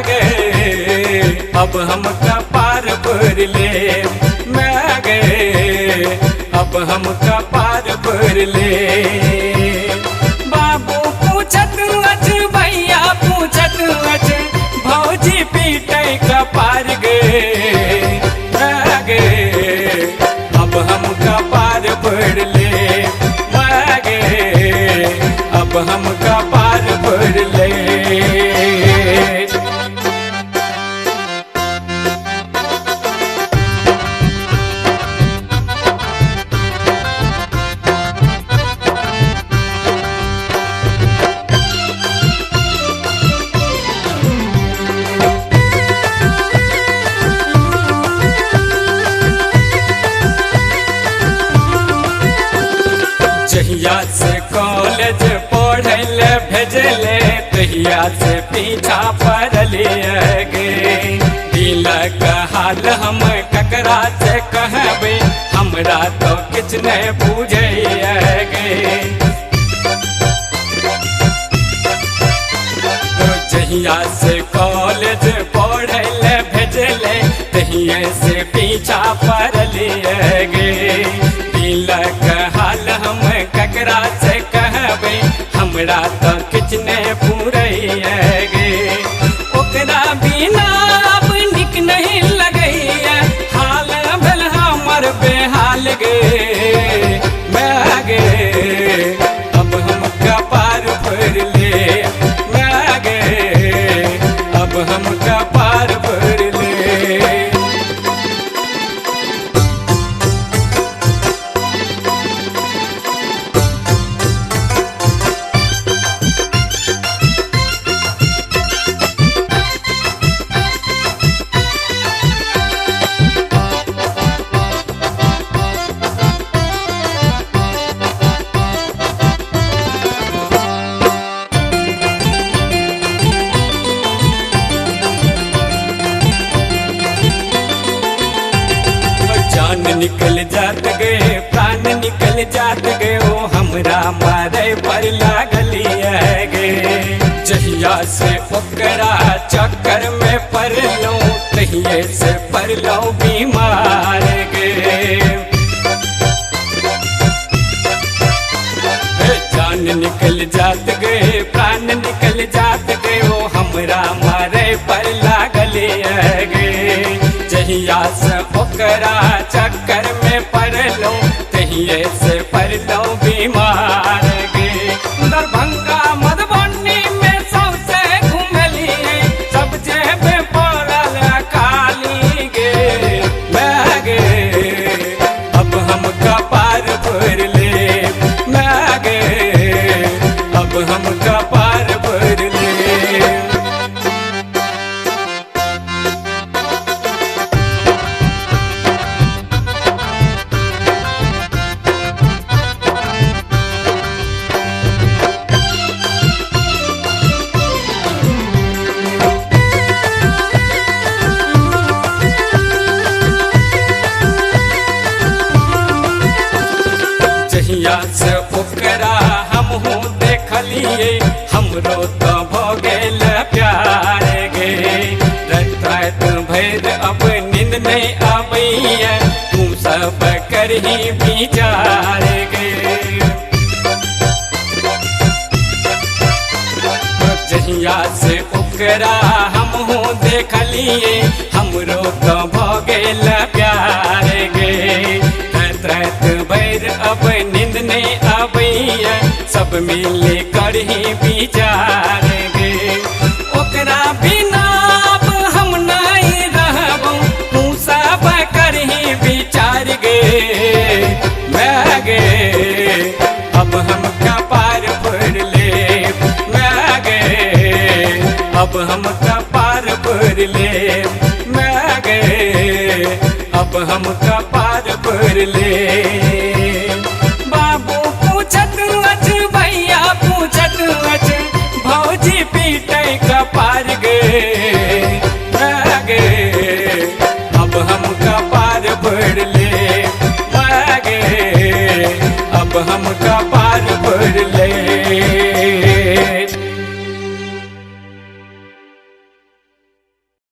गए अब हम कपार भर ले, मैं गए अब हम कपार भर ले। बाबू पूछत अच भैया पूछत अच भौजी पीटे कपार गए, मैं गए अब हम कपार भर ले, मैं गए अब हम कपार भर ले। जहिया से कॉलेज पढ़ल भेजले तहिया से पीछा पड़लिए गे। दिल का हाल हम ककरा से कहबे हमरा तो किछ नहीं बुझे गे। तो जहिया से कॉलेज पढ़ल भेजले तहिया से पीछा पड़लिए गे। दिल का हाल हम ककरा से कहबे हमरा तो किछ नहीं पूरे गे। ओकरा बिना अब निक नहीं लगैया हाल भेल हमर बेहाल गे, मैं गे अब हम कपार भर ले, मैं गे अब हम कपार भर ले। निकल जात गए प्राण निकल जात गए ओ हमरा मारे पर लागलिए गे। जहिया से ओकरा चक्कर में पड़लो तहिए से पड़लो बीमार गे। जान निकल जात गए प्राण निकल जात गए ओ हमरा मारे पर लागलिए गे। जहिया से ओकरा चक्कर में पड़लो तहिए से पड़लो बीमार गे। दरभंगा मधुबनी में सबसे घुमलिए सब जेबे पड़ल काली गे, मैं गे अब हम कपार भर ले, मैं गे अब हम कपार भर ले। जहिया से ओकरा हमहू देखलिए हमरो तो भ गेल प्यार गे। रात भर अब नींद नहीं आबैया तू सब करही विचार गे। जहिया से ओकरा हमहू देखलिए हमरो तो भ गेल प्यार गे। रात भर अब नींद नहीं आबैया सब मिले करही विचार गे। ओकरा बिना अब हम नहीं रहबो तू सब करही विचार गे, मैं गे अब हम कपार भर ले, मैं गे अब हम कपार भर ले, मैं गे अब हम कपार भर ले। बाबू पूछत अच भैया पूछत अच भौजी पीटे कपार गे, मैं गे अब हम कपार भर ले, मैं गे अब हम